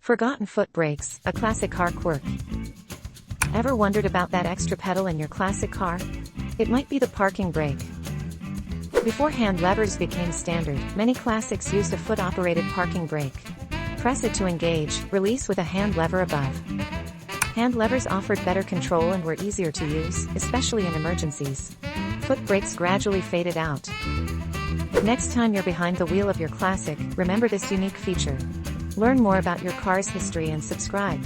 Forgotten foot brakes, a classic car quirk. Ever wondered about that extra pedal in your classic car? It might be the parking brake. Before hand levers became standard, many classics used a foot-operated parking brake. Press it to engage, release with a hand lever above. Hand levers offered better control and were easier to use, especially in emergencies. Foot brakes gradually faded out. Next time you're behind the wheel of your classic, remember this unique feature. Learn more about your car's history and subscribe.